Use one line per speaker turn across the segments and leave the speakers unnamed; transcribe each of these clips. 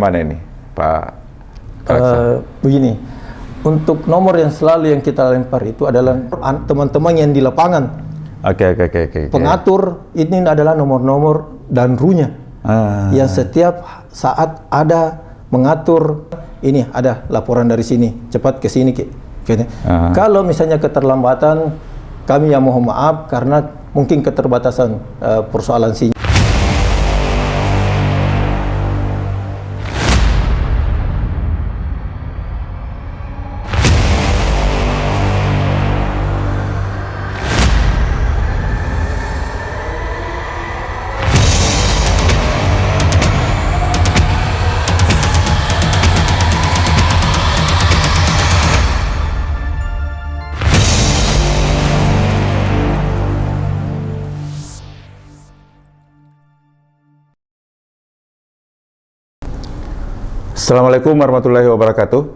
Mana ini, Pak Kalaksa?
Begini, untuk nomor yang selalu yang kita lempar itu adalah teman-teman yang di lapangan.
Oke.
Pengatur ini adalah nomor-nomor dan runya yang setiap saat ada mengatur. Ini ada laporan dari sini, cepat ke sini. Kalau misalnya keterlambatan, kami yang mohon maaf karena mungkin keterbatasan persoalan sinyal.
Assalamualaikum warahmatullahi wabarakatuh.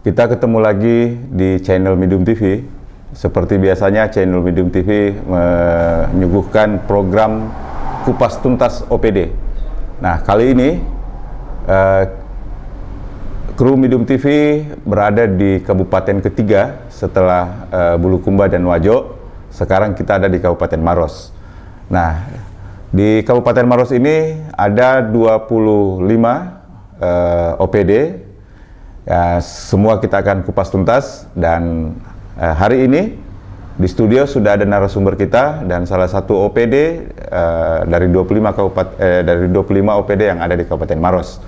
Kita ketemu lagi di channel Medium TV. Seperti biasanya, channel Medium TV menyuguhkan program kupas tuntas OPD. Nah, kali ini kru Medium TV berada di kabupaten ketiga setelah Bulukumba dan Wajo. Sekarang kita ada di Kabupaten Maros. Nah, di Kabupaten Maros ini ada 25 OPD, ya, semua kita akan kupas tuntas. Dan hari ini di studio sudah ada narasumber kita dan salah satu OPD dari 25 OPD yang ada di Kabupaten Maros.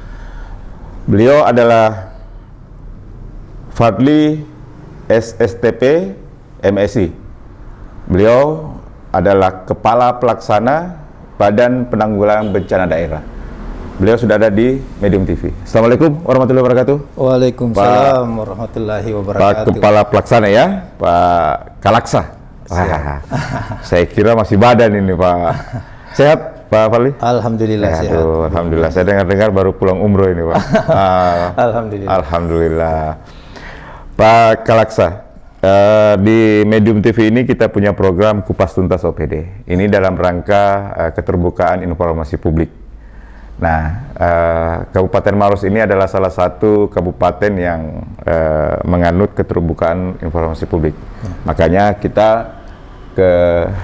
Beliau adalah Fadli SSTP MSI. Beliau adalah Kepala Pelaksana Badan Penanggulangan Bencana Daerah. Beliau sudah ada di Medium TV. Assalamualaikum warahmatullahi wabarakatuh.
Waalaikumsalam warahmatullahi wabarakatuh.
Pak Kepala Pelaksana ya, Pak Kalaksa. Saya kira masih badan ini, Pak. Sehat, Pak Fadli?
Alhamdulillah sehat.
Alhamdulillah. Saya dengar-dengar baru pulang umroh ini, Pak.
Alhamdulillah.
Pak Kalaksa, di Medium TV ini kita punya program Kupas Tuntas OPD. Ini dalam rangka keterbukaan informasi publik. Nah, Kabupaten Maros ini adalah salah satu kabupaten yang menganut keterbukaan informasi publik. Makanya kita ke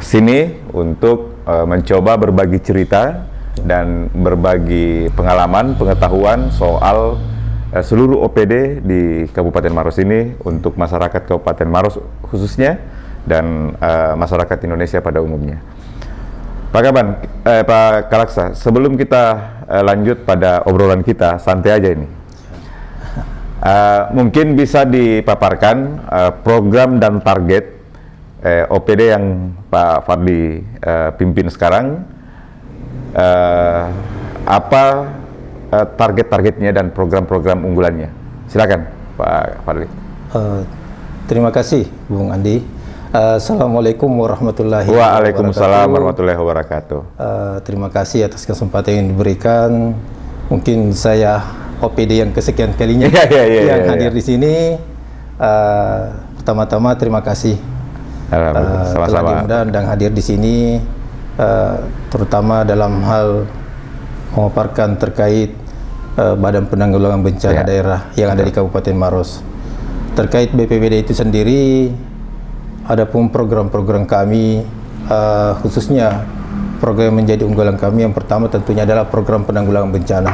sini untuk mencoba berbagi cerita dan berbagi pengalaman, pengetahuan soal seluruh OPD di Kabupaten Maros ini untuk masyarakat Kabupaten Maros khususnya dan masyarakat Indonesia pada umumnya. Pak Kaban, Pak Kalaksa, sebelum kita lanjut pada obrolan kita, santai aja ini. Mungkin bisa dipaparkan program dan target OPD yang Pak Fadli pimpin sekarang. Apa target-targetnya dan program-program unggulannya? Silakan, Pak Fadli.
Terima kasih, Bung Andi. Assalamualaikum warahmatullahi wabarakatuh.
Waalaikumsalam warahmatullahi wabarakatuh.
Terima kasih atas kesempatan yang diberikan. Mungkin saya OPD yang kesekian kalinya yang hadir di sini. Pertama-tama terima kasih telah diundang dan hadir di sini, terutama dalam hal memaparkan terkait Badan Penanggulangan Bencana Daerah yang ada di Kabupaten Maros. Terkait BPBD itu sendiri, adapun program-program kami, khususnya program yang menjadi unggulan kami yang pertama tentunya adalah program penanggulangan bencana.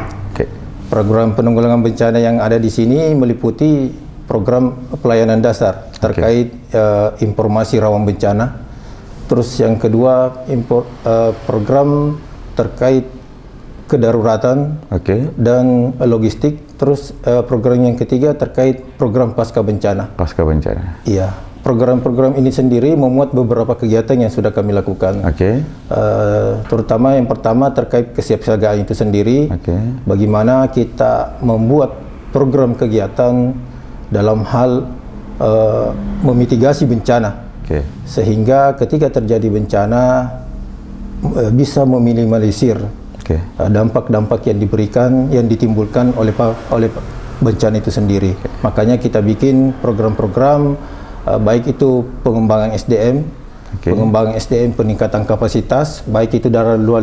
Program penanggulangan bencana yang ada di sini meliputi program pelayanan dasar terkait informasi rawan bencana. Terus yang kedua program terkait kedaruratan dan logistik. Terus program yang ketiga terkait program pasca bencana.
Pasca bencana.
Iya. Program-program ini sendiri memuat beberapa kegiatan yang sudah kami lakukan. Terutama yang pertama terkait kesiapsiagaan itu sendiri. Bagaimana kita membuat program kegiatan dalam hal memitigasi bencana. Sehingga ketika terjadi bencana bisa meminimalisir dampak-dampak yang diberikan, yang ditimbulkan oleh bencana itu sendiri. Makanya kita bikin program-program baik itu pengembangan SDM, pengembangan SDM, peningkatan kapasitas, baik itu dari luar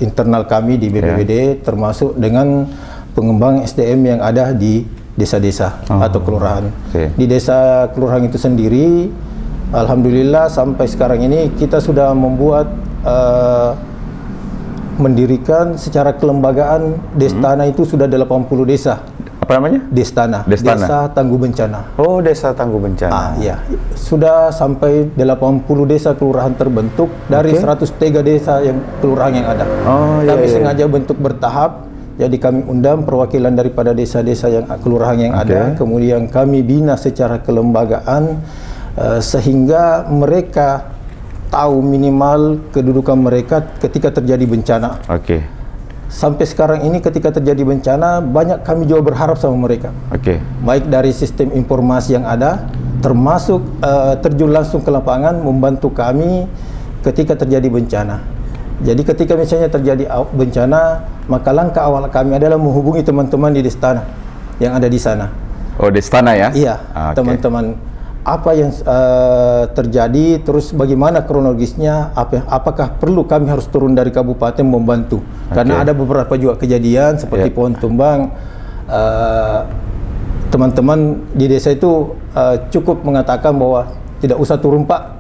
internal kami di BPBD, termasuk dengan pengembangan SDM yang ada di desa-desa atau kelurahan.
Oke.
Di desa kelurahan itu sendiri, alhamdulillah sampai sekarang ini kita sudah membuat mendirikan secara kelembagaan Destana itu sudah 80 desa.
Apa namanya?
Destana.
Destana.
Desa Tangguh Bencana.
Oh, Desa Tangguh Bencana.
Iya. Sudah sampai 80 desa kelurahan terbentuk dari 103 desa yang kelurahan yang ada.
Oh, iya,
Kami
iya.
sengaja bentuk bertahap. Jadi kami undang perwakilan daripada desa-desa yang kelurahan yang ada, kemudian kami bina secara kelembagaan sehingga mereka tahu minimal kedudukan mereka ketika terjadi bencana.
Oke.
Sampai sekarang ini ketika terjadi bencana banyak kami juga berharap sama mereka.
Oke.
Baik dari sistem informasi yang ada, termasuk terjun langsung ke lapangan membantu kami ketika terjadi bencana. Jadi ketika misalnya terjadi bencana, maka langkah awal kami adalah menghubungi teman-teman di Destana yang ada di sana.
Oh, Destana ya?
Iya, teman-teman, apa yang terjadi, terus bagaimana kronologisnya, apakah perlu kami harus turun dari kabupaten membantu? Karena ada beberapa juga kejadian seperti pohon tumbang. Teman-teman di desa itu cukup mengatakan bahwa tidak usah turun Pak,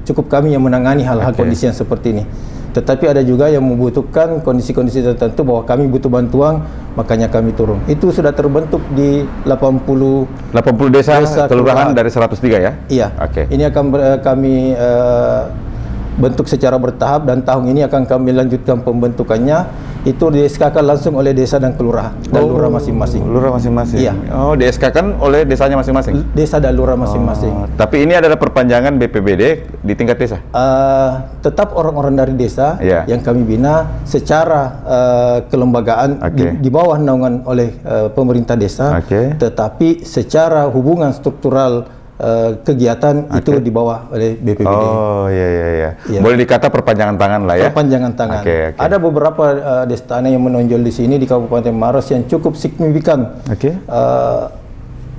cukup kami yang menangani hal-hal kondisi yang seperti ini. Tetapi ada juga yang membutuhkan kondisi-kondisi tertentu bahwa kami butuh bantuan, makanya kami turun. Itu sudah terbentuk di 80
desa kelurahan dari 103 ya?
Iya.
Oke.
Ini akan kami bentuk secara bertahap dan tahun ini akan kami lanjutkan pembentukannya. Itu di-SK-kan langsung oleh desa dan kelurahan dan lurah masing-masing.
Lurah masing-masing.
Iya.
Oh, di-SK-kan oleh desanya masing-masing.
Desa dan lurah masing-masing.
Tapi ini adalah perpanjangan BPBD di tingkat desa.
Tetap orang-orang dari desa yang kami bina secara kelembagaan di bawah naungan oleh pemerintah desa, tetapi secara hubungan struktural kegiatan itu di bawah oleh BPBD.
Oh, iya. Boleh dikata perpanjangan tangan lah ya.
Perpanjangan tangan. Ada beberapa destana yang menonjol di sini di Kabupaten Maros yang cukup signifikan.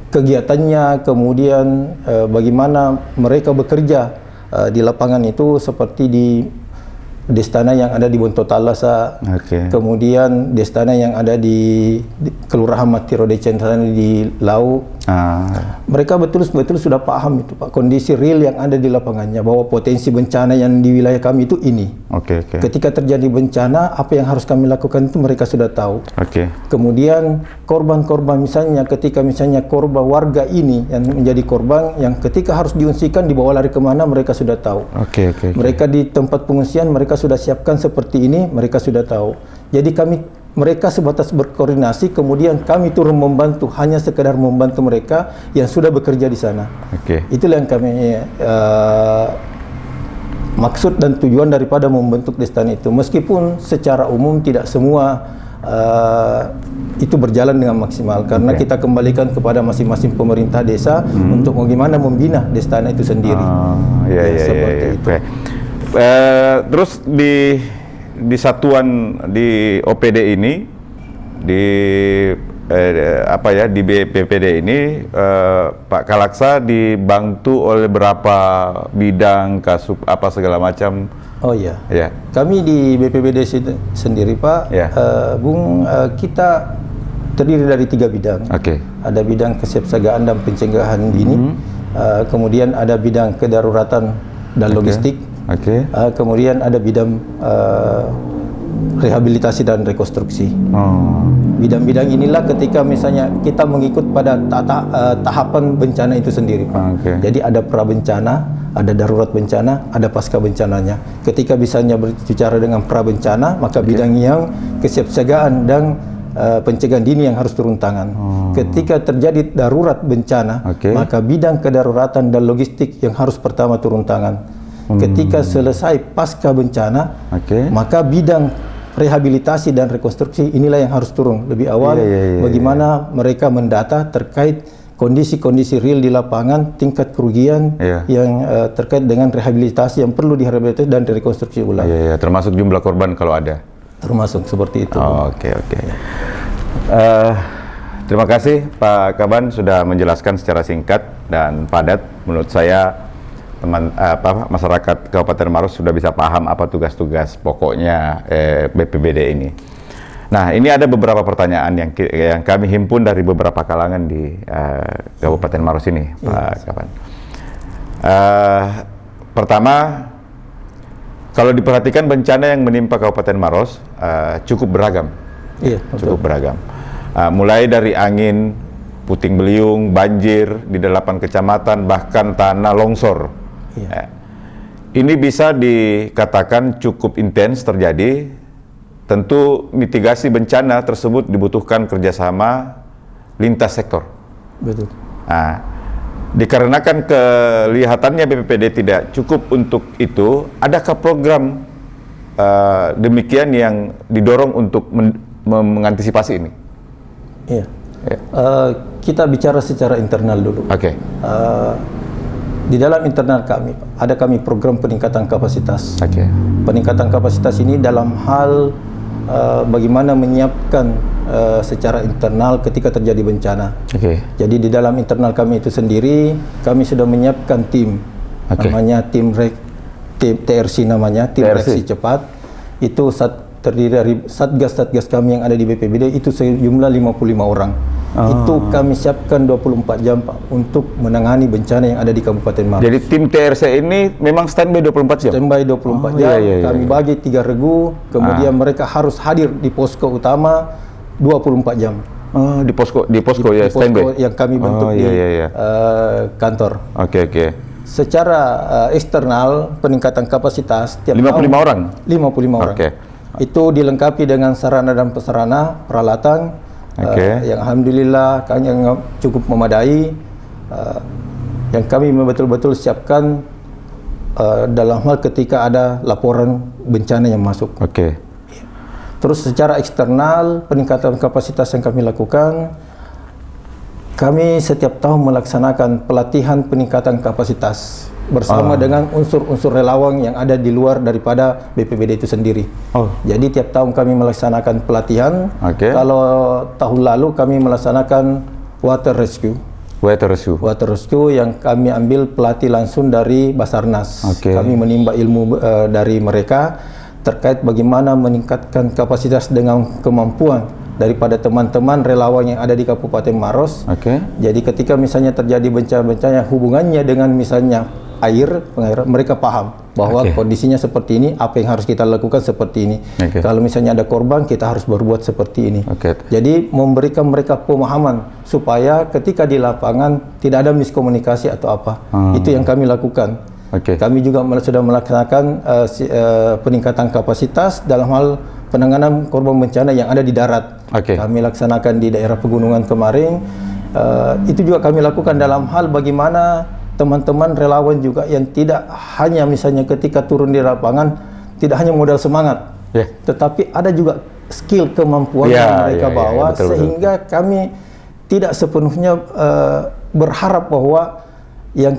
Kegiatannya, kemudian bagaimana mereka bekerja di lapangan itu seperti di Destana yang ada di Bonto Talasa, kemudian Destana yang ada di Kelurahan Matiro Decen di Lau. Mereka betul-betul sudah paham itu Pak, kondisi real yang ada di lapangannya, bahwa potensi bencana yang di wilayah kami itu ini. Ketika terjadi bencana, apa yang harus kami lakukan itu mereka sudah tahu. Kemudian korban-korban misalnya, ketika misalnya korban warga ini yang menjadi korban, yang ketika harus diungsikan dibawa lari kemana, mereka sudah tahu. Mereka di tempat pengungsian mereka sudah siapkan seperti ini, mereka sudah tahu. Jadi mereka sebatas berkoordinasi, kemudian kami turun membantu, hanya sekedar membantu mereka yang sudah bekerja di sana. Itulah yang kami maksud dan tujuan daripada membentuk Destana itu. Meskipun secara umum tidak semua itu berjalan dengan maksimal, karena kita kembalikan kepada masing-masing pemerintah desa untuk bagaimana membina Destana itu sendiri. Seperti itu.
Terus di satuan di OPD ini, di di BPPD ini, Pak Kalaksa dibantu oleh berapa bidang, kasub apa segala macam?
Oh iya. Kami di BPPD sendiri Pak, Bung, kita terdiri dari 3 bidang. Ada bidang kesiapsiagaan dan pencegahan dini, kemudian ada bidang kedaruratan dan logistik, kemudian ada bidang rehabilitasi dan rekonstruksi. Bidang-bidang inilah ketika misalnya kita mengikut pada tahapan bencana itu sendiri Pak. Jadi ada pra bencana, ada darurat bencana, ada pasca bencananya. Ketika misalnya berbicara dengan pra bencana, maka bidang yang kesiapsiagaan dan pencegahan dini yang harus turun tangan. Ketika terjadi darurat bencana, maka bidang kedaruratan dan logistik yang harus pertama turun tangan. Ketika selesai pasca bencana, maka bidang rehabilitasi dan rekonstruksi inilah yang harus turun lebih awal. Bagaimana mereka mendata terkait kondisi-kondisi real di lapangan, tingkat kerugian yang terkait dengan rehabilitasi yang perlu direhabilitasi dan rekonstruksi ulang.
Termasuk jumlah korban kalau ada.
Termasuk seperti itu.
Terima kasih Pak Kaban sudah menjelaskan secara singkat dan padat. Menurut saya masyarakat Kabupaten Maros sudah bisa paham apa tugas-tugas pokoknya BPBD ini. Nah, ini ada beberapa pertanyaan yang kami himpun dari beberapa kalangan di Kabupaten Maros ini, Pak Kapan. Pertama, kalau diperhatikan bencana yang menimpa Kabupaten Maros cukup beragam.
Iya,
Cukup beragam. Mulai dari angin, puting beliung, banjir di 8 kecamatan, bahkan tanah longsor.
Iya.
Ini bisa dikatakan cukup intens terjadi. Tentu mitigasi bencana tersebut dibutuhkan kerjasama lintas sektor.
Betul.
Nah, dikarenakan kelihatannya BPPD tidak cukup untuk itu, adakah program demikian yang didorong untuk mengantisipasi ini?
Iya. Kita bicara secara internal dulu.
Oke.
Di dalam internal kami, ada program peningkatan kapasitas.
Oke.
Peningkatan kapasitas ini dalam hal bagaimana menyiapkan secara internal ketika terjadi bencana.
Oke.
Jadi di dalam internal kami itu sendiri, kami sudah menyiapkan tim, namanya tim TRC namanya, tim reaksi cepat. Itu terdiri dari satgas kami yang ada di BPBD itu sejumlah 55 orang. Itu kami siapkan 24 jam Pak untuk menangani bencana yang ada di Kabupaten Maros.
Jadi tim TRC ini memang standby 24 jam?
Standby 24 jam, kami bagi 3 regu, kemudian mereka harus hadir di posko utama 24 jam.
Di posko ya, standby?
Yang kami bentuk di kantor.
Oke.
Secara eksternal, peningkatan kapasitas tiap
55
tahun,
orang?
55 orang.
Oke.
Itu dilengkapi dengan sarana dan prasarana, peralatan, yang alhamdulillah yang cukup memadai, yang kami betul-betul siapkan dalam hal ketika ada laporan bencana yang masuk.
Oke.
Terus secara eksternal, peningkatan kapasitas yang kami lakukan, kami setiap tahun melaksanakan pelatihan peningkatan kapasitas bersama dengan unsur-unsur relawan yang ada di luar daripada BPBD itu sendiri. Jadi tiap tahun kami melaksanakan pelatihan. Kalau tahun lalu kami melaksanakan water rescue. Water rescue yang kami ambil pelatih langsung dari Basarnas. Kami menimba ilmu dari mereka terkait bagaimana meningkatkan kapasitas dengan kemampuan daripada teman-teman relawan yang ada di Kabupaten Maros. Jadi ketika misalnya terjadi bencana-bencana hubungannya dengan misalnya pengairan, mereka paham bahwa kondisinya seperti ini, apa yang harus kita lakukan seperti ini. Kalau misalnya ada korban, kita harus berbuat seperti ini. Jadi memberikan mereka pemahaman supaya ketika di lapangan tidak ada miskomunikasi atau apa. Itu yang kami lakukan. Kami juga sudah melaksanakan peningkatan kapasitas dalam hal penanganan korban bencana yang ada di darat. Kami laksanakan di daerah pegunungan kemarin. Itu juga kami lakukan dalam hal bagaimana teman-teman relawan juga yang tidak hanya misalnya ketika turun di lapangan tidak hanya modal semangat, tetapi ada juga skill kemampuan yang mereka bawa, sehingga kami tidak sepenuhnya berharap bahwa yang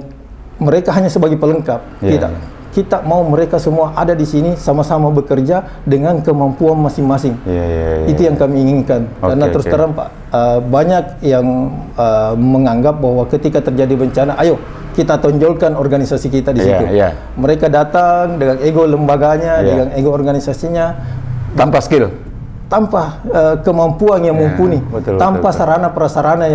mereka hanya sebagai pelengkap. Tidak. Kita mau mereka semua ada di sini sama-sama bekerja dengan kemampuan masing-masing. Itu yang kami inginkan. Karena terus terang Pak, banyak yang menganggap bahwa ketika terjadi bencana, ayo kita tonjolkan organisasi kita di situ. Mereka datang dengan ego lembaganya, dengan ego organisasinya,
tanpa skill,
tanpa kemampuan yang mumpuni, tanpa sarana prasarana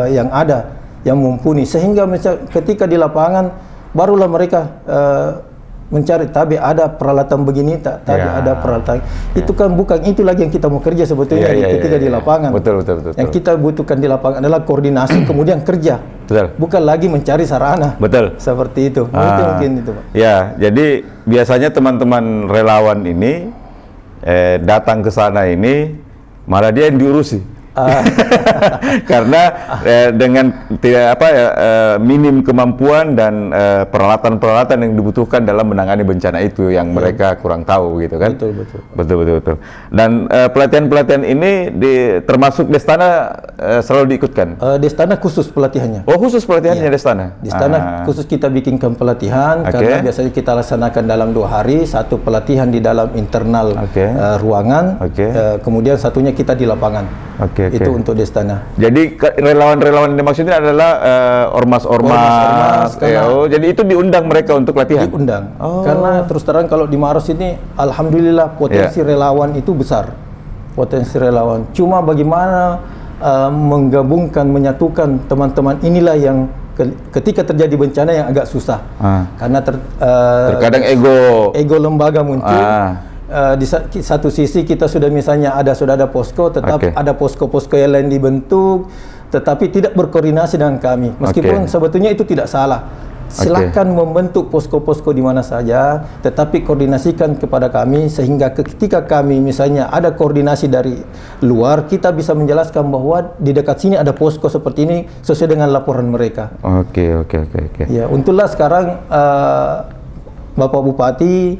yang ada yang mumpuni, sehingga ketika di lapangan barulah mereka mencari, tapi ada peralatan begini, tadi ada peralatan. Itu kan bukan itu lagi yang kita mau kerja sebetulnya ketika di lapangan.
Betul.
Yang kita butuhkan di lapangan adalah koordinasi kemudian kerja. Bukan lagi mencari sarana. Seperti itu. Mungkin itu, Pak.
Ya, jadi biasanya teman-teman relawan ini datang ke sana ini malah dia yang diurusi. Karena dengan minim kemampuan dan peralatan-peralatan yang dibutuhkan dalam menangani bencana itu yang mereka kurang tahu gitu kan. Betul. Dan pelatihan-pelatihan ini termasuk Destana selalu diikutkan.
Destana khusus pelatihannya.
Khusus pelatihannya Destana.
Destana khusus kita bikinkan pelatihan karena biasanya kita laksanakan dalam 2 hari, satu pelatihan di dalam internal ruangan, kemudian satunya kita di lapangan. Itu untuk Destana.
Jadi relawan-relawan yang dimaksudnya adalah ormas-ormas. Jadi itu diundang mereka untuk latihan? Diundang.
Karena terus terang kalau di Maros ini, alhamdulillah potensi relawan itu besar. potensi relawan. Cuma bagaimana menggabungkan, menyatukan teman-teman inilah yang ketika terjadi bencana yang agak susah. Karena
terkadang
ego lembaga muncul. Di satu sisi kita sudah misalnya sudah ada posko, tetapi ada posko-posko yang lain dibentuk, tetapi tidak berkoordinasi dengan kami. Meskipun sebetulnya itu tidak salah. Silakan membentuk posko-posko di mana saja, tetapi koordinasikan kepada kami sehingga ketika kami misalnya ada koordinasi dari luar, kita bisa menjelaskan bahwa di dekat sini ada posko seperti ini sesuai dengan laporan mereka.
Oke.
Ya, untunglah sekarang Bapak Bupati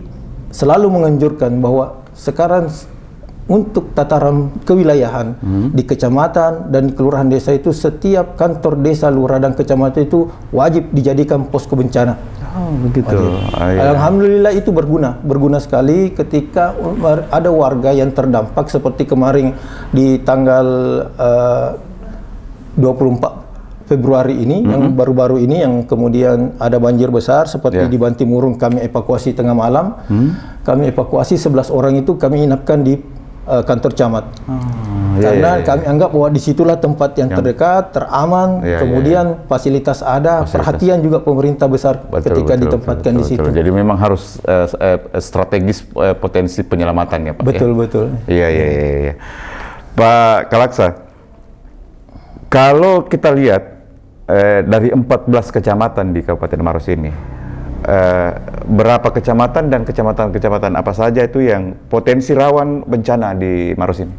selalu menganjurkan bahwa sekarang untuk tataran kewilayahan di kecamatan dan di kelurahan desa itu setiap kantor desa, lurah dan kecamatan itu wajib dijadikan posko bencana.
Begitu.
Alhamdulillah itu berguna sekali ketika ada warga yang terdampak seperti kemarin di tanggal 24 Februari ini, yang baru-baru ini yang kemudian ada banjir besar seperti di Bantimurung, kami evakuasi tengah malam. Kami evakuasi 11 orang itu kami inapkan di kantor camat. Karena kami anggap bahwa disitulah tempat yang terdekat, teraman, kemudian fasilitas ada, perhatian juga pemerintah besar ketika ditempatkan di situ.
Jadi memang harus strategis potensi penyelamatan ya Pak.
Betul.
Iya. Pak Kalaksa, kalau kita lihat dari 14 kecamatan di Kabupaten Maros ini, berapa kecamatan dan kecamatan-kecamatan apa saja itu yang potensi rawan bencana di Maros ini?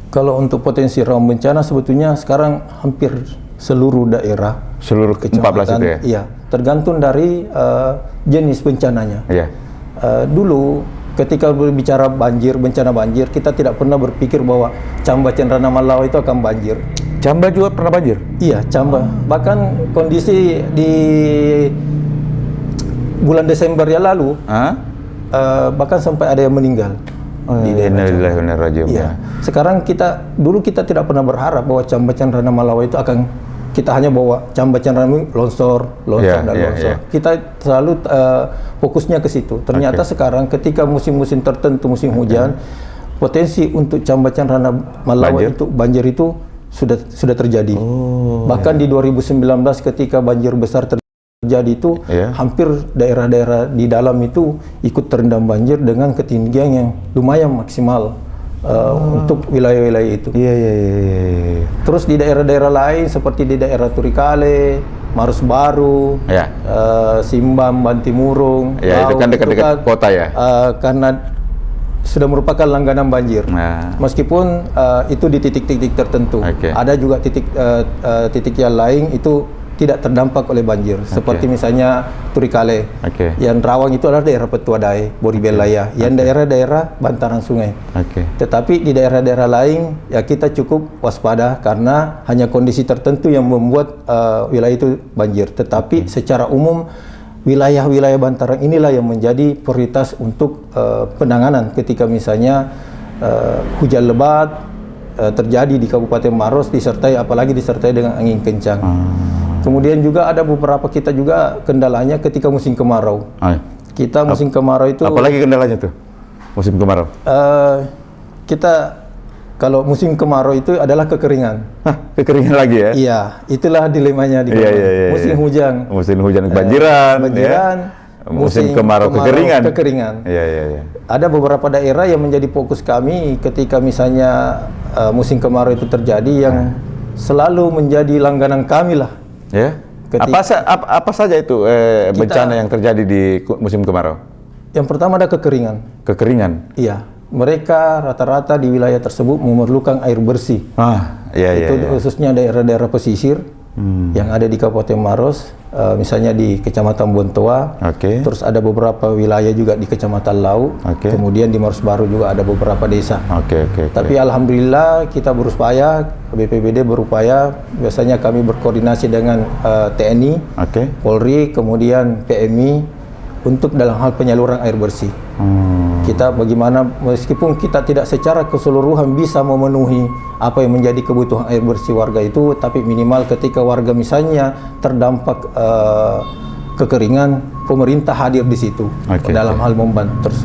Kalau untuk potensi rawan bencana sebetulnya sekarang hampir seluruh daerah.
Seluruh kecamatan 14 itu ya?
Iya, tergantung dari jenis bencananya.
Iya.
Dulu ketika berbicara bencana banjir, kita tidak pernah berpikir bahwa Camba Cenrana Malaw itu akan banjir.
Camba juga pernah banjir?
Iya, Camba. Bahkan kondisi di bulan Desember yang lalu, bahkan sampai ada yang meninggal. Di daerah Camba. Iya. Sekarang dulu kita tidak pernah berharap bahwa Camba Cenrana Malaw itu akan, kita hanya bawa Camba Cenrana longsor. Kita selalu fokusnya ke situ. Ternyata sekarang ketika musim-musim tertentu, musim hujan, potensi untuk Camba Cenrana Malaw itu banjir itu sudah terjadi. Bahkan di 2019 ketika banjir besar terjadi itu, hampir daerah-daerah di dalam itu ikut terendam banjir dengan ketinggian yang lumayan maksimal untuk wilayah-wilayah itu. Iya. Terus di daerah-daerah lain seperti di daerah Turikale, Maros Baru, Simbam, Bantimurung,
itu kan dekat-dekat kota ya.
Karena sudah merupakan langganan banjir. Meskipun itu di titik-titik tertentu. Ada juga titik yang lain itu tidak terdampak oleh banjir. Seperti misalnya Turikale. Yang rawan itu adalah daerah Petuadai, Boribelaya, yang daerah-daerah bantaran sungai. Tetapi di daerah-daerah lain ya kita cukup waspada karena hanya kondisi tertentu yang membuat wilayah itu banjir. Tetapi secara umum wilayah-wilayah bantaran inilah yang menjadi prioritas untuk penanganan ketika misalnya hujan lebat terjadi di Kabupaten Maros apalagi disertai dengan angin kencang. Kemudian juga ada beberapa kita juga kendalanya ketika musim kemarau. Kita musim kemarau itu,
apalagi kendalanya tuh musim kemarau?
Kalau musim kemarau itu adalah kekeringan.
Kekeringan lagi ya?
Iya, itulah dilemanya di musim hujan.
Musim hujan kebanjiran, musim kemarau kekeringan. Iya.
Ada beberapa daerah yang menjadi fokus kami ketika misalnya musim kemarau itu terjadi yang selalu menjadi langganan kami lah.
Ya. Apa saja itu bencana yang terjadi di musim kemarau?
Yang pertama ada kekeringan.
Kekeringan?
Iya. Mereka rata-rata di wilayah tersebut memerlukan air bersih. Itu khususnya daerah-daerah pesisir yang ada di Kabupaten Maros, misalnya di Kecamatan Bontoa. Terus ada beberapa wilayah juga di Kecamatan Lau. Kemudian di Maros Baru juga ada beberapa desa. Tapi alhamdulillah kita berupaya, BPBD berupaya. Biasanya kami berkoordinasi dengan TNI, Polri, kemudian PMI untuk dalam hal penyaluran air bersih. Kita bagaimana meskipun kita tidak secara keseluruhan bisa memenuhi apa yang menjadi kebutuhan air bersih warga itu, tapi minimal ketika warga misalnya terdampak kekeringan, pemerintah hadir di situ dalam hal membantu terus.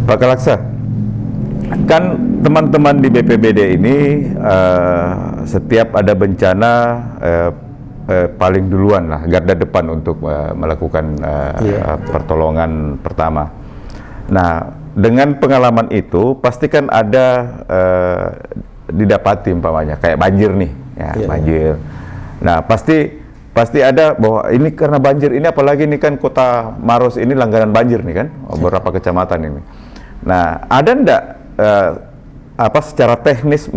Pak Kalaksa, Kan teman-teman di BPBD ini setiap ada bencana paling duluan lah, garda depan untuk melakukan pertolongan pertama. Nah, dengan pengalaman itu pasti kan ada didapati umpamanya kayak banjir nih, ya banjir. Nah, pasti ada bahwa ini karena banjir ini, apalagi ini kan Kota Maros ini langganan banjir nih kan, beberapa kecamatan ini. Nah, ada ndak secara teknis,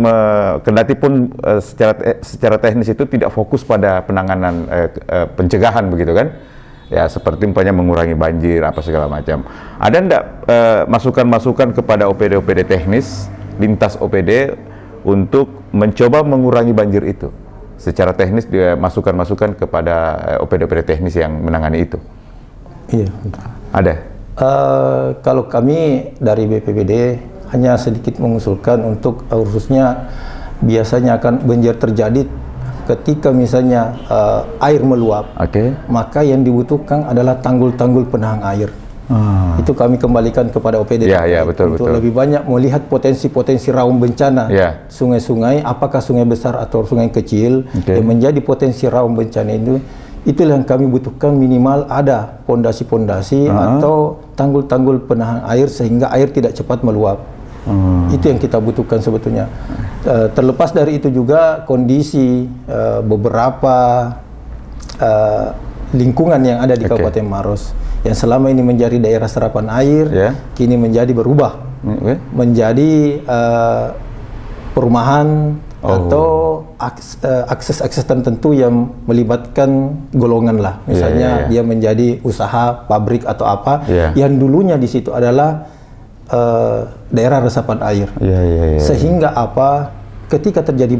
kendati pun secara teknis itu tidak fokus pada penanganan pencegahan begitu kan? Ya seperti umpamanya mengurangi banjir apa segala macam. Ada ndak masukan-masukan kepada OPD-OPD teknis, lintas OPD untuk mencoba mengurangi banjir itu? Secara teknis dia masukan-masukan kepada OPD-OPD teknis yang menangani itu?
Iya.
Ada?
Kalau kami dari BPBD hanya sedikit mengusulkan untuk khususnya biasanya akan banjir terjadi ketika misalnya air meluap, maka yang dibutuhkan adalah tanggul-tanggul penahan air. Itu kami kembalikan kepada OPD
betul,
untuk lebih banyak melihat potensi-potensi rawan bencana sungai-sungai, apakah sungai besar atau sungai kecil yang menjadi potensi rawan bencana itu. Itulah yang kami butuhkan, minimal ada pondasi-pondasi atau tanggul-tanggul penahan air sehingga air tidak cepat meluap. Itu yang kita butuhkan sebetulnya. Terlepas dari itu juga kondisi beberapa lingkungan yang ada di Kabupaten Maros yang selama ini menjadi daerah serapan air kini menjadi berubah menjadi perumahan atau akses tertentu yang melibatkan golongan lah, misalnya dia menjadi usaha pabrik atau apa yang dulunya di situ adalah daerah resapan air. Sehingga apa, ketika terjadi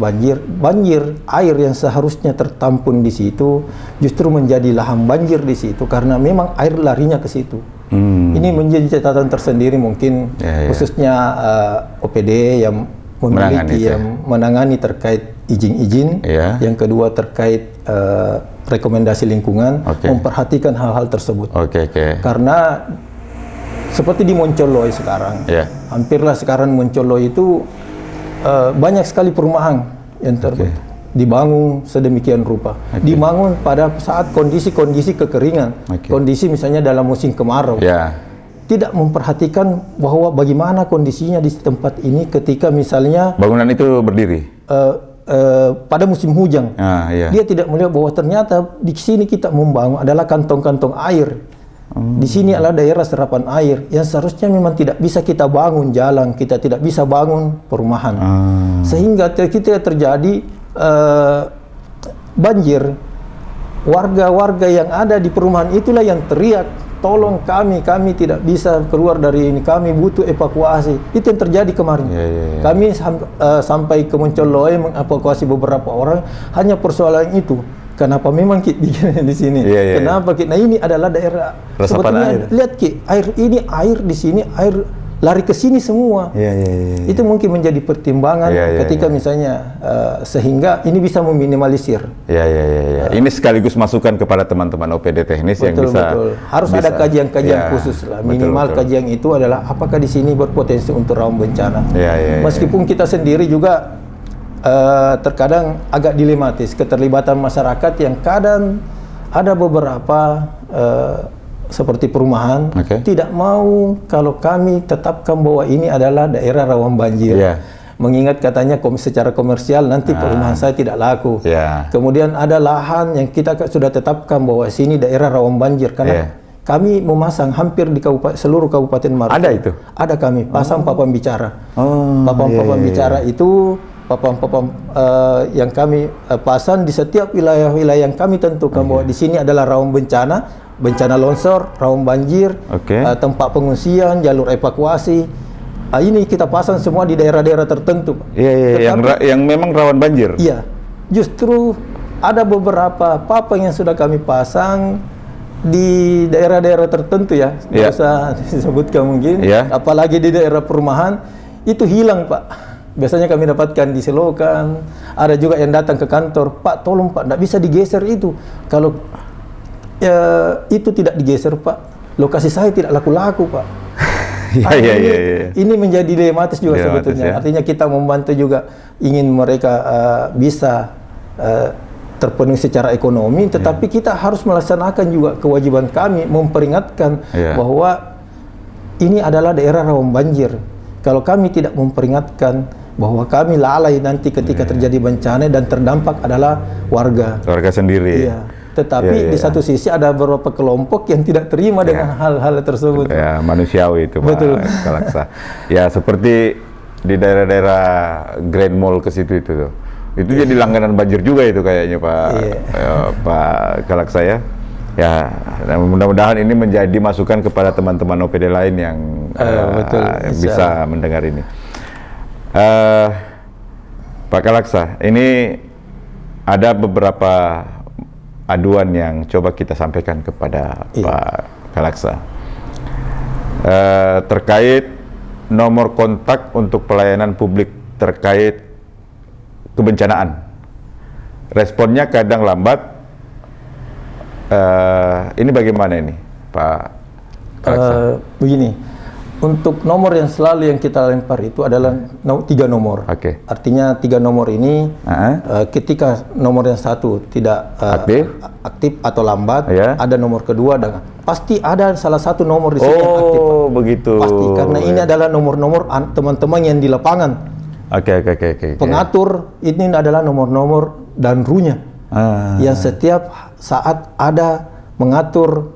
banjir air yang seharusnya tertampung di situ justru menjadi lahar banjir di situ karena memang air larinya ke situ. Ini menjadi catatan tersendiri mungkin khususnya OPD yang memiliki menangani terkait izin-izin, yang kedua terkait rekomendasi lingkungan, memperhatikan hal-hal tersebut. Karena seperti di Moncoloy sekarang, hampirlah sekarang Moncoloy itu banyak sekali perumahan yang dibangun sedemikian rupa, dibangun pada saat kondisi-kondisi kekeringan, kondisi misalnya dalam musim kemarau. Tidak memperhatikan bahwa bagaimana kondisinya di tempat ini ketika misalnya
bangunan itu berdiri
pada musim hujan. Dia tidak melihat bahwa ternyata di sini kita membangun adalah kantong-kantong air. Di sini adalah daerah serapan air yang seharusnya memang tidak bisa kita bangun jalan, kita tidak bisa bangun perumahan. Sehingga kita terjadi banjir. Warga-warga yang ada di perumahan itulah yang teriak, tolong kami tidak bisa keluar dari ini, kami butuh evakuasi. Itu yang terjadi kemarin. Kami sampai ke Moncoloy mengevakuasi beberapa orang, hanya persoalan itu. Kenapa memang kita bikin di sini? Kenapa kita? Nah, ini adalah daerah sebetulnya air. Lihat air ini, air di sini, air lari ke sini semua. Itu mungkin menjadi pertimbangan ketika misalnya sehingga ini bisa meminimalisir.
Ini sekaligus masukan kepada teman-teman OPD teknis yang bisa
harus ada kajian-kajian khusus lah. Minimal kajian itu adalah apakah di sini berpotensi untuk rawan bencana. Meskipun kita sendiri juga terkadang agak dilematis keterlibatan masyarakat yang kadang ada beberapa seperti perumahan tidak mau kalau kami tetapkan bahwa ini adalah daerah rawan banjir. Mengingat katanya secara komersial nanti perumahan saya tidak laku. Kemudian ada lahan yang kita sudah tetapkan bahwa sini daerah rawan banjir karena kami memasang hampir di seluruh Kabupaten Maros.
Ada itu?
Ada, kami pasang papan bicara. Papan bicara itu papan-papan yang kami pasang di setiap wilayah-wilayah yang kami tentukan bahwa di sini adalah rawan bencana longsor, rawan banjir, tempat pengungsian, jalur evakuasi. Ini kita pasang semua di daerah-daerah tertentu.
Yang memang rawan banjir.
Justru ada beberapa papan yang sudah kami pasang di daerah-daerah tertentu tidak usah disebutkan mungkin, apalagi di daerah perumahan itu hilang, Pak. Biasanya kami dapatkan di selokan, ada juga yang datang ke kantor, Pak tolong Pak, tidak bisa digeser itu. Kalau itu tidak digeser Pak, lokasi saya tidak laku-laku Pak. Ini menjadi dilematis juga sebetulnya.
Ya.
Artinya kita membantu juga ingin mereka bisa terpenuhi secara ekonomi, tetapi kita harus melaksanakan juga kewajiban kami memperingatkan bahwa ini adalah daerah rawan banjir. Kalau kami tidak memperingatkan bahwa kami lalai nanti ketika terjadi bencana dan terdampak adalah warga
sendiri.
Tetapi di satu sisi ada beberapa kelompok yang tidak terima dengan hal-hal tersebut.
Ya, manusiawi itu,
betul.
Pak Kalaksa. Ya, seperti di daerah-daerah Grand Mall ke situ itu tuh. Itu jadi langganan banjir juga itu kayaknya, Pak Pak Kalaksa ya. Ya, mudah-mudahan ini menjadi masukan kepada teman-teman OPD lain yang bisa mendengar ini. Pak Kalaksa, ini ada beberapa aduan yang coba kita sampaikan kepada Pak Kalaksa terkait nomor kontak untuk pelayanan publik terkait kebencanaan. Responnya kadang lambat. Ini bagaimana ini, Pak Kalaksa?
Begini, untuk nomor yang selalu yang kita lempar itu adalah 3 nomor. Artinya 3 nomor ini ketika nomor yang satu tidak aktif atau lambat, ada nomor kedua dan pasti ada salah satu nomor di sini yang aktif.
Oh, begitu.
Pasti, karena ini adalah nomor-nomor teman-teman yang di lapangan. Pengatur ini adalah nomor-nomor dan RU-nya yang setiap saat ada mengatur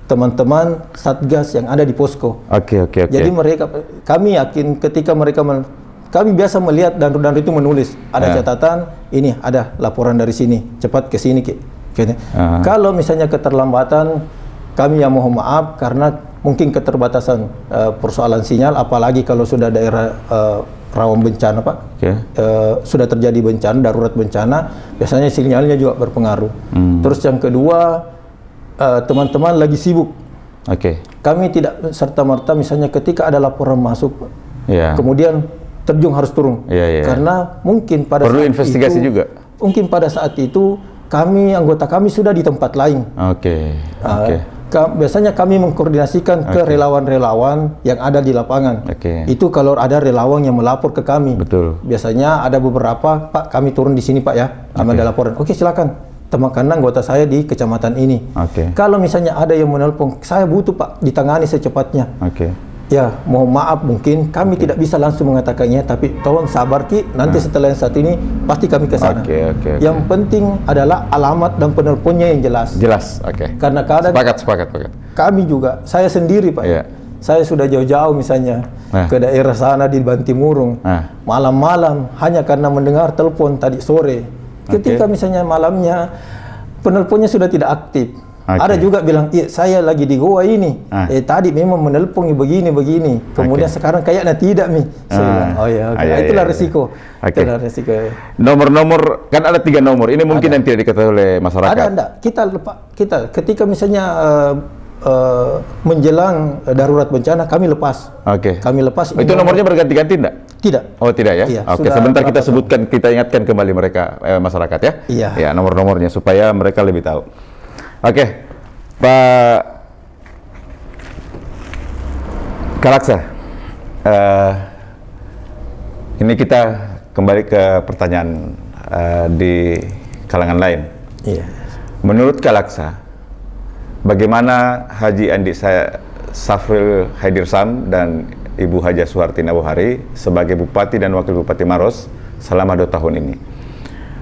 teman-teman Satgas yang ada di posko. Jadi kami yakin ketika kami biasa melihat dan itu menulis ada catatan, ini ada laporan dari sini, cepat ke sini. Kalau misalnya keterlambatan, kami yang mohon maaf karena mungkin keterbatasan persoalan sinyal, apalagi kalau sudah daerah rawan bencana, Pak. Sudah terjadi bencana, darurat bencana, biasanya sinyalnya juga berpengaruh. Terus yang kedua, teman-teman lagi sibuk. Kami tidak serta-merta misalnya ketika ada laporan masuk, kemudian terjun harus turun. Karena mungkin pada
perlu
saat
investigasi
itu,
juga.
Mungkin pada saat itu anggota kami sudah di tempat lain. Biasanya kami mengkoordinasikan ke relawan-relawan yang ada di lapangan. Itu kalau ada relawan yang melapor ke kami. Biasanya ada beberapa, Pak, kami turun di sini, Pak, ya. Ada laporan. Silakan. Karena anggota saya di kecamatan ini. Kalau misalnya ada yang menelpon, saya butuh, Pak, ditangani secepatnya. Ya, mohon maaf, mungkin kami tidak bisa langsung mengatakannya, tapi tolong sabar, Ki, nanti setelah yang saat ini pasti kami ke sana. Yang penting adalah alamat dan penelponnya yang jelas. Karena kadang
sepakat.
Kami juga, saya sendiri, Pak, saya sudah jauh-jauh misalnya ke daerah sana di Bantimurung, malam-malam hanya karena mendengar telepon tadi sore. Ketika misalnya malamnya penelponnya sudah tidak aktif. Ada juga bilang, iya saya lagi di goa ini. Tadi memang menelpon begini. Kemudian sekarang kayaknya tidak, Mi. Saya bilang, itulah resiko. Itulah resiko.
Nomor-nomor, kan ada 3 nomor. Ini mungkin yang tidak diketahui oleh masyarakat.
Ada. Kita ketika misalnya menjelang darurat bencana, kami lepas. Kami lepas.
Itu nomornya berganti-ganti enggak?
Tidak.
Oh, tidak ya? Sebentar kita sebutkan, kita ingatkan kembali mereka, masyarakat ya. Ya, nomor-nomornya supaya mereka lebih tahu. Pak Kalaksa, ini kita kembali ke pertanyaan di kalangan lain. Menurut Kalaksa, bagaimana Haji Andi Safril Haidirsam dan Ibu Haja Suhartina Buhari sebagai Bupati dan Wakil Bupati Maros selama 2 tahun ini?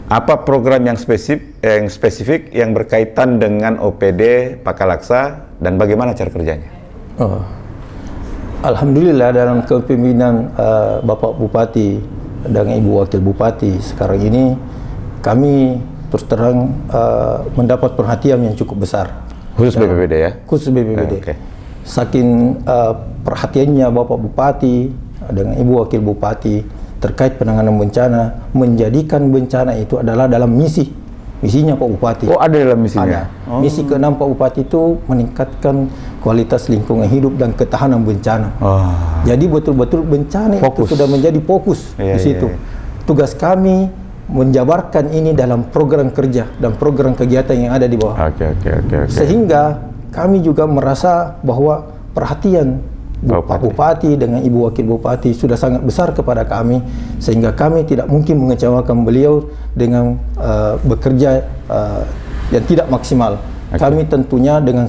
Apa program yang spesifik yang berkaitan dengan OPD Pak Kalaksa dan bagaimana cara kerjanya?
Alhamdulillah dalam kepemimpinan Bapak Bupati dan Ibu Wakil Bupati sekarang ini kami terus terang mendapat perhatian yang cukup besar.
Khusus BPBD ya?
Khusus BPBD. Saking perhatiannya Bapak Bupati dengan Ibu Wakil Bupati terkait penanganan bencana, menjadikan bencana itu adalah dalam misinya Pak Bupati.
Oh, ada dalam misinya?
Ada. Misi ke-6 Pak Bupati itu meningkatkan kualitas lingkungan hidup dan ketahanan bencana. Jadi betul-betul bencana itu sudah menjadi fokus di situ. Tugas kami menjabarkan ini dalam program kerja dan program kegiatan yang ada di bawah. Sehingga kami juga merasa bahwa perhatian Pak Bupati dengan Ibu Wakil Bupati sudah sangat besar kepada kami, sehingga kami tidak mungkin mengecewakan beliau dengan bekerja yang tidak maksimal. Kami tentunya dengan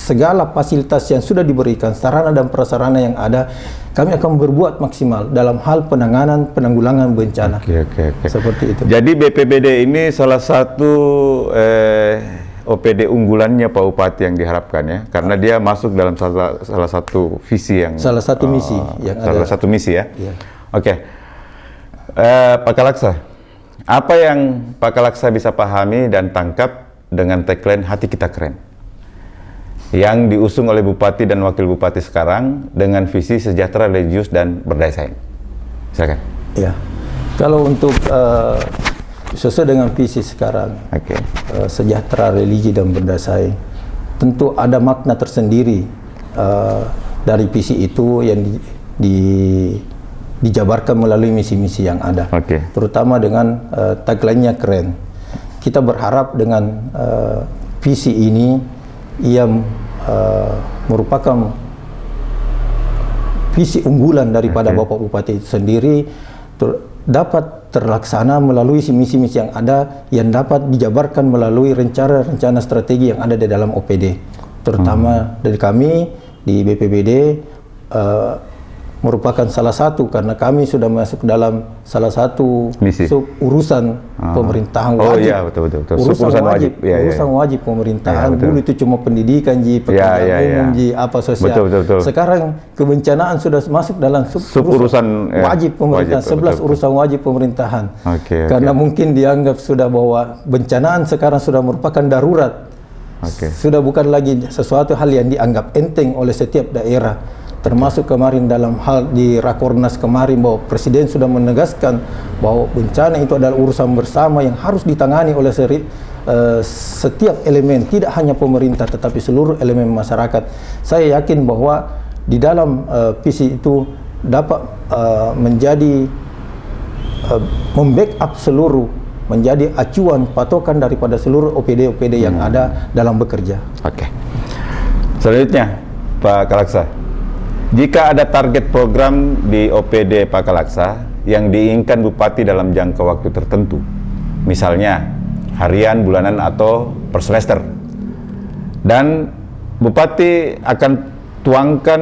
segala fasilitas yang sudah diberikan, sarana dan prasarana yang ada, kami akan berbuat maksimal dalam hal penanggulangan bencana. Seperti itu.
Jadi BPBD ini salah satu OPD unggulannya Pak Bupati yang diharapkan ya, karena dia masuk dalam salah satu visi yang
salah satu misi yang
salah
ada.
satu misi ya.
Ya.
Oke. Pak Kalaksa, apa yang Pak Kalaksa bisa pahami dan tangkap dengan tagline Hati Kita Keren yang diusung oleh Bupati dan Wakil Bupati sekarang dengan visi sejahtera, religius dan berdaya saing? Silakan.
Ya. Kalau untuk sesuai dengan visi sekarang, sejahtera, religi dan berdaya saing, tentu ada makna tersendiri dari visi itu yang dijabarkan melalui misi-misi yang ada. Terutama dengan tagline-nya keren. Kita berharap dengan visi ini ia merupakan visi unggulan daripada Bapak Bupati itu sendiri, dapat terlaksana melalui misi-misi yang ada, yang dapat dijabarkan melalui rencana-rencana strategi yang ada di dalam OPD, terutama dari kami di BPBD. Merupakan salah satu, karena kami sudah masuk dalam salah satu urusan pemerintahan wajib.
Iya, betul.
Urusan wajib, urusan wajib pemerintahan. Dulu itu cuma pendidikan, pekerjaan umum, apa sosial.
Betul.
Sekarang kebencanaan sudah masuk dalam
urusan
wajib pemerintahan, 11 urusan wajib pemerintahan. Karena mungkin dianggap sudah bahwa bencanaan sekarang sudah merupakan darurat. Sudah bukan lagi sesuatu hal yang dianggap enteng oleh setiap daerah. Termasuk kemarin dalam hal di Rakornas kemarin, bahwa Presiden sudah menegaskan bahwa bencana itu adalah urusan bersama yang harus ditangani oleh setiap elemen, tidak hanya pemerintah tetapi seluruh elemen masyarakat. Saya yakin bahwa di dalam visi itu dapat menjadi membackup seluruh, menjadi acuan patokan daripada seluruh OPD-OPD yang ada dalam bekerja.
Selanjutnya Pak Kalaksa, jika ada target program di OPD Pak Kalaksa yang diinginkan Bupati dalam jangka waktu tertentu, misalnya harian, bulanan, atau per semester, dan Bupati akan tuangkan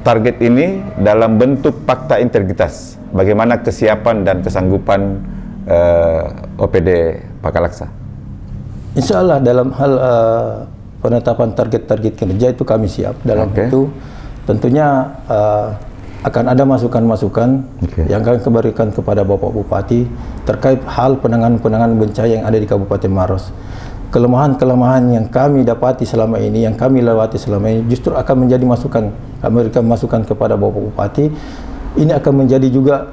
target ini dalam bentuk fakta integritas, bagaimana kesiapan dan kesanggupan OPD Pak Kalaksa?
Insya Allah dalam hal penetapan target-target kinerja itu kami siap. Dalam itu tentunya akan ada masukan-masukan yang akan diberikan kepada Bapak Bupati terkait hal penanganan bencana yang ada di Kabupaten Maros. Kelemahan-kelemahan yang kami dapati selama ini, yang kami lewati selama ini, justru akan menjadi masukan. Kami berikan masukan kepada Bapak Bupati. Ini akan menjadi juga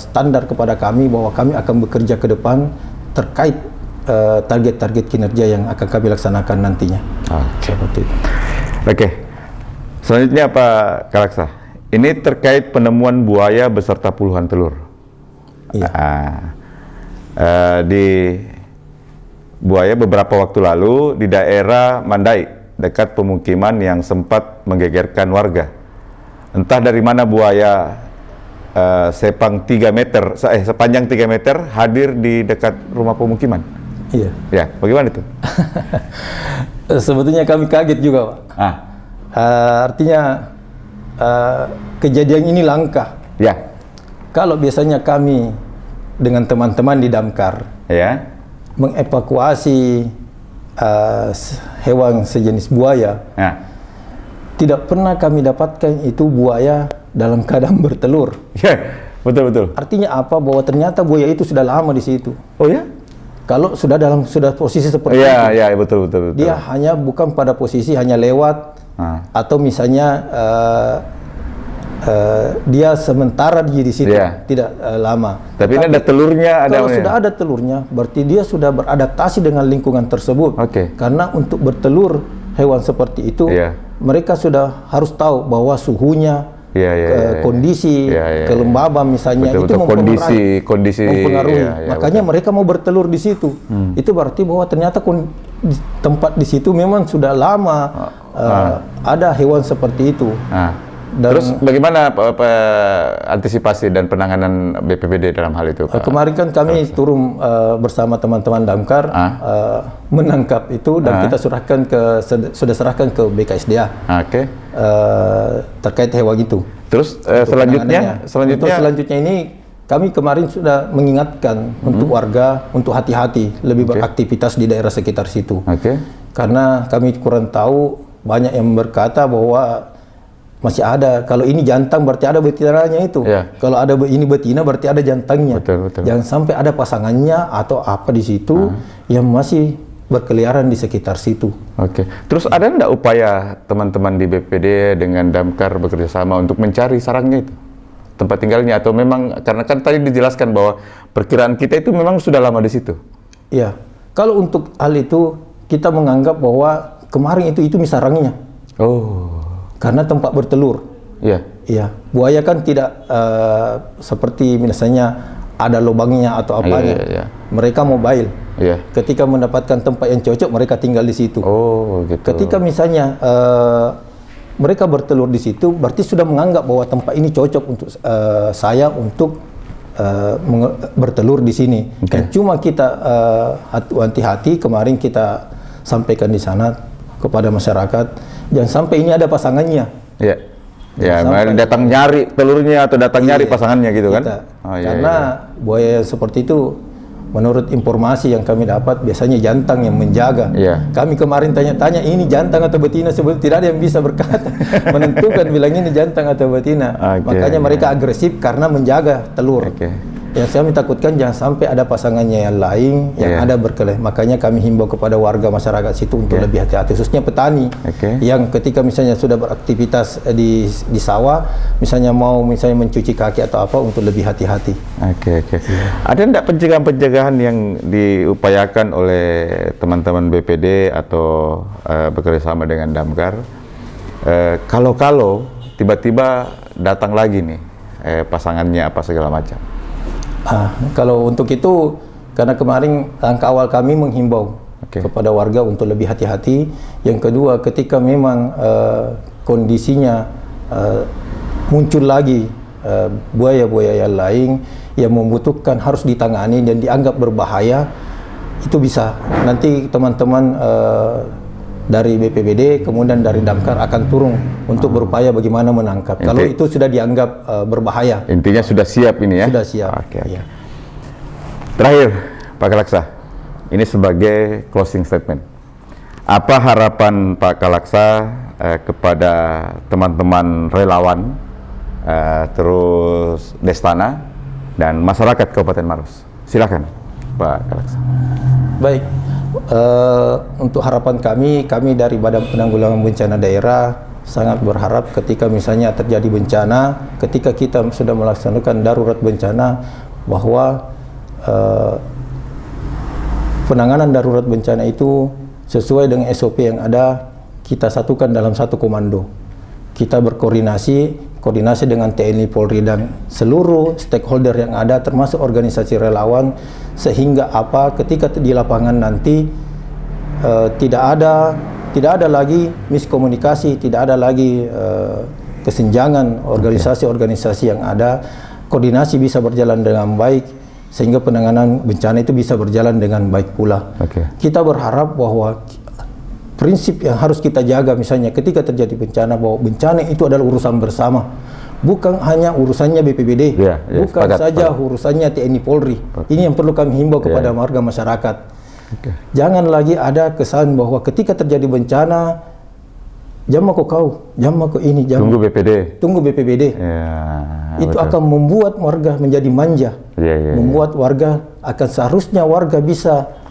standar kepada kami bahwa kami akan bekerja ke depan terkait target-target kinerja yang akan kami laksanakan nantinya. Seperti itu.
Selanjutnya Pak Kalaksa, ini terkait penemuan buaya beserta puluhan telur. Di buaya beberapa waktu lalu di daerah Mandai, dekat pemukiman yang sempat menggegerkan warga. Entah dari mana buaya sepanjang 3 meter hadir di dekat rumah pemukiman. Ya, bagaimana itu?
Sebetulnya kami kaget juga, Pak. Artinya kejadian ini langka. Kalau biasanya kami dengan teman-teman di Damkar mengevakuasi hewan sejenis buaya, tidak pernah kami dapatkan itu buaya dalam keadaan bertelur.
Betul.
Artinya apa? Bahwa ternyata buaya itu sudah lama di situ. Kalau sudah posisi seperti itu.
Betul.
Dia hanya bukan pada posisi hanya lewat atau misalnya dia sementara di situ, tidak lama.
Tapi ini ada telurnya.
Kalau sudah ada telurnya, berarti dia sudah beradaptasi dengan lingkungan tersebut. Karena untuk bertelur hewan seperti itu, mereka sudah harus tahu bahwa suhunya, kondisi kelembaban misalnya, itu mempengaruhi. Makanya mereka mau bertelur di situ. Itu berarti bahwa ternyata tempat di situ memang sudah lama ada hewan seperti itu.
Terus bagaimana antisipasi dan penanganan BPBD dalam hal itu, Pak?
Kemarin kan kami turun bersama teman-teman damkar menangkap itu dan kita sudah serahkan ke BKSDA terkait hewan itu.
Terus selanjutnya
ini kami kemarin sudah mengingatkan untuk warga untuk hati-hati lebih beraktivitas di daerah sekitar situ. Karena kami kurang tahu, banyak yang berkata bahwa masih ada, kalau ini jantan berarti ada betinanya itu. Kalau ada ini betina berarti ada jantangnya. Jangan sampai ada pasangannya atau apa di situ yang masih berkeliaran di sekitar situ.
Terus ada enggak upaya teman-teman di BPD dengan damkar bekerjasama untuk mencari sarangnya itu, tempat tinggalnya, atau memang karena kan tadi dijelaskan bahwa perkiraan kita itu memang sudah lama di situ?
Iya. Kalau untuk hal itu kita menganggap bahwa kemarin itu sarangnya. Karena tempat bertelur. Iya. Buaya kan tidak seperti misalnya ada lubangnya atau apanya. Mereka mobile. Ketika mendapatkan tempat yang cocok, mereka tinggal di situ. Ketika misalnya mereka bertelur di situ, berarti sudah menganggap bahwa tempat ini cocok untuk saya untuk bertelur di sini. Dan cuma kita hati-hati, kemarin kita sampaikan di sana kepada masyarakat, jangan sampai ini ada pasangannya.
Datang nyari telurnya atau datang nyari pasangannya gitu kan?
Karena buaya seperti itu, menurut informasi yang kami dapat, biasanya jantan yang menjaga. Kami kemarin tanya-tanya, ini jantan atau betina, sebetulnya tidak ada yang bisa berkata menentukan bilang ini jantan atau betina. Makanya mereka agresif karena menjaga telur. Yang kami takutkan jangan sampai ada pasangannya yang lain yang ada berkelahi. Makanya kami himbau kepada warga masyarakat situ untuk lebih hati-hati, khususnya petani yang ketika misalnya sudah beraktivitas di sawah, misalnya mau mencuci kaki atau apa, untuk lebih hati-hati. Ada enggak pencegahan-pencegahan yang diupayakan oleh teman-teman BPD atau bekerjasama dengan damkar kalau tiba-tiba datang lagi nih pasangannya apa segala macam? Kalau untuk itu, karena kemarin langkah awal kami menghimbau kepada warga untuk lebih hati-hati. Yang kedua, ketika memang kondisinya muncul lagi buaya-buaya yang lain yang membutuhkan harus ditangani dan dianggap berbahaya, itu bisa nanti teman-teman dari BPBD kemudian dari damkar akan turun untuk berupaya bagaimana menangkap. Kalau itu sudah dianggap berbahaya.
Intinya sudah siap ini ya?
Sudah siap.
Terakhir, Pak Kalaksa, ini sebagai closing statement. Apa harapan Pak Kalaksa kepada teman-teman relawan, terus Destana, dan masyarakat Kabupaten Maros? Silakan, Pak Kalaksa.
Baik. Untuk harapan kami dari Badan Penanggulangan Bencana Daerah sangat berharap ketika misalnya terjadi bencana, ketika kita sudah melaksanakan darurat bencana, bahwa penanganan darurat bencana itu sesuai dengan SOP yang ada, kita satukan dalam satu komando. Kita berkoordinasi dengan TNI, Polri, dan seluruh stakeholder yang ada, termasuk organisasi relawan, sehingga ketika di lapangan nanti tidak ada lagi miskomunikasi, tidak ada lagi kesenjangan organisasi-organisasi yang ada, koordinasi bisa berjalan dengan baik, sehingga penanganan bencana itu bisa berjalan dengan baik pula. Kita berharap bahwa prinsip yang harus kita jaga, misalnya ketika terjadi bencana, bahwa bencana itu adalah urusan bersama, bukan hanya urusannya BPBD, bukan saja urusannya TNI Polri. Ini yang perlu kami himbau kepada warga masyarakat. Jangan lagi ada kesan bahwa ketika terjadi bencana, jangan mau ini, tunggu BPBD. Itu akan membuat warga menjadi manja, membuat warga akan seharusnya warga bisa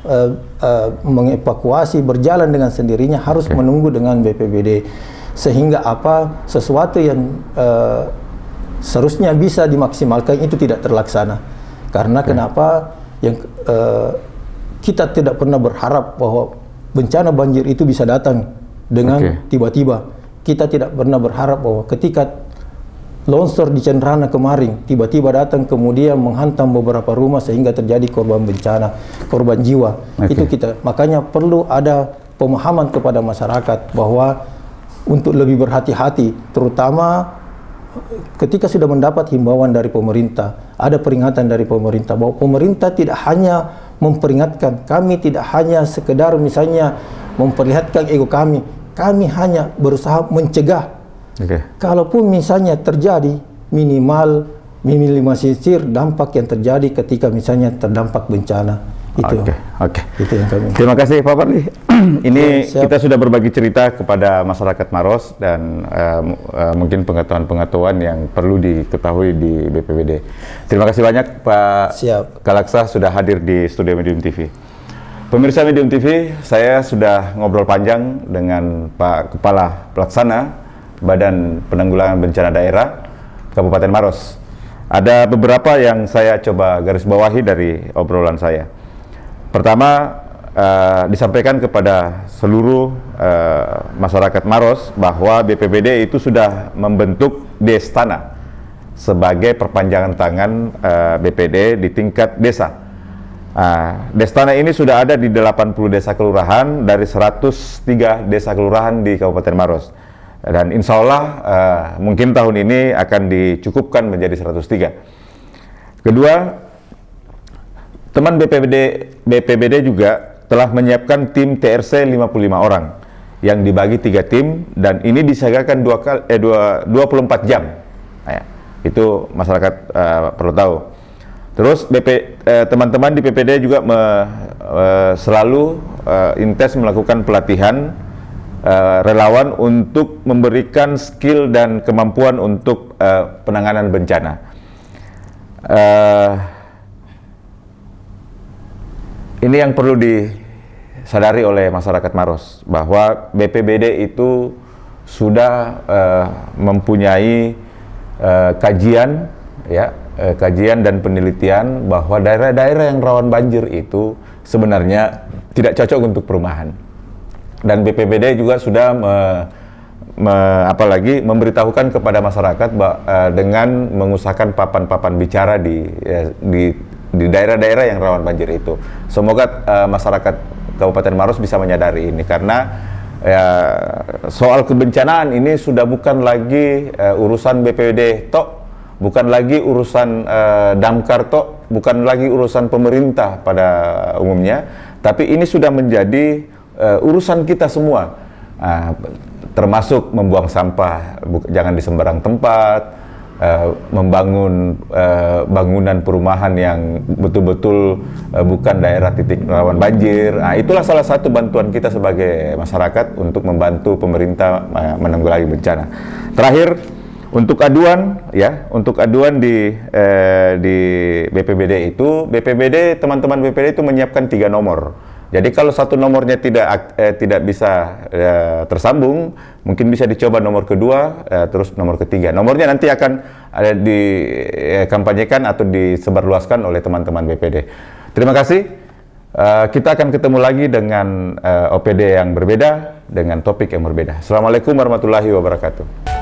mengevakuasi, berjalan dengan sendirinya, harus menunggu dengan BPBD, sehingga sesuatu yang seharusnya bisa dimaksimalkan itu tidak terlaksana. Karena kenapa kita tidak pernah berharap bahwa bencana banjir itu bisa datang dengan tiba-tiba. Kita tidak pernah berharap bahwa ketika longsor di Cenrana kemarin tiba-tiba datang kemudian menghantam beberapa rumah sehingga terjadi korban bencana, korban jiwa. Itu makanya perlu ada pemahaman kepada masyarakat bahwa untuk lebih berhati-hati, terutama ketika sudah mendapat himbauan dari pemerintah, ada peringatan dari pemerintah bahwa pemerintah tidak hanya memperingatkan, kami tidak hanya sekedar misalnya memperlihatkan ego kami hanya berusaha mencegah. Kalaupun misalnya terjadi, minimal minimalisir dampak yang terjadi ketika misalnya terdampak bencana. Itu itu yang kami.
Terima kasih Pak Parli. Ini kita sudah berbagi cerita kepada masyarakat Maros dan mungkin pengetahuan-pengetahuan yang perlu diketahui di BPBD. Terima kasih banyak Pak Kalaksa sudah hadir di studio Medium TV. Pemirsa Medium TV, saya sudah ngobrol panjang dengan Pak Kepala Pelaksana Badan Penanggulangan Bencana Daerah Kabupaten Maros. Ada beberapa yang saya coba garis bawahi dari obrolan saya. Pertama, disampaikan kepada seluruh masyarakat Maros bahwa BPBD itu sudah membentuk Destana sebagai perpanjangan tangan BPD di tingkat desa. Destana ini sudah ada di 80 desa kelurahan dari 103 desa kelurahan di Kabupaten Maros. Dan insya Allah mungkin tahun ini akan dicukupkan menjadi 103. Kedua, teman BPBD juga telah menyiapkan tim TRC 55 orang yang dibagi 3 tim dan ini disiagakan 24 jam. Itu masyarakat perlu tahu. Terus teman-teman di BPBD juga selalu intens melakukan pelatihan relawan untuk memberikan skill dan kemampuan untuk penanganan bencana. Ini yang perlu disadari oleh masyarakat Maros bahwa BPBD itu sudah mempunyai kajian dan penelitian bahwa daerah-daerah yang rawan banjir itu sebenarnya tidak cocok untuk perumahan. Dan BPBD juga sudah memberitahukan kepada masyarakat dengan mengusahakan papan-papan bicara di daerah-daerah yang rawan banjir itu. Semoga masyarakat Kabupaten Maros bisa menyadari ini karena soal kebencanaan ini sudah bukan lagi urusan BPBD tok, bukan lagi urusan damkar tok, bukan lagi urusan pemerintah pada umumnya, tapi ini sudah menjadi urusan kita semua, termasuk membuang sampah jangan di sembarang tempat, membangun bangunan perumahan yang betul-betul bukan daerah titik rawan banjir. Itulah salah satu bantuan kita sebagai masyarakat untuk membantu pemerintah menanggulangi bencana. Terakhir, untuk aduan di BPBD itu, teman-teman BPBD itu menyiapkan 3 nomor. Jadi kalau satu nomornya tidak bisa tersambung, mungkin bisa dicoba nomor kedua, terus nomor ketiga. Nomornya nanti akan ada dikampanyekan atau disebarluaskan oleh teman-teman BPD. Terima kasih. Kita akan ketemu lagi dengan OPD yang berbeda, dengan topik yang berbeda. Assalamualaikum warahmatullahi wabarakatuh.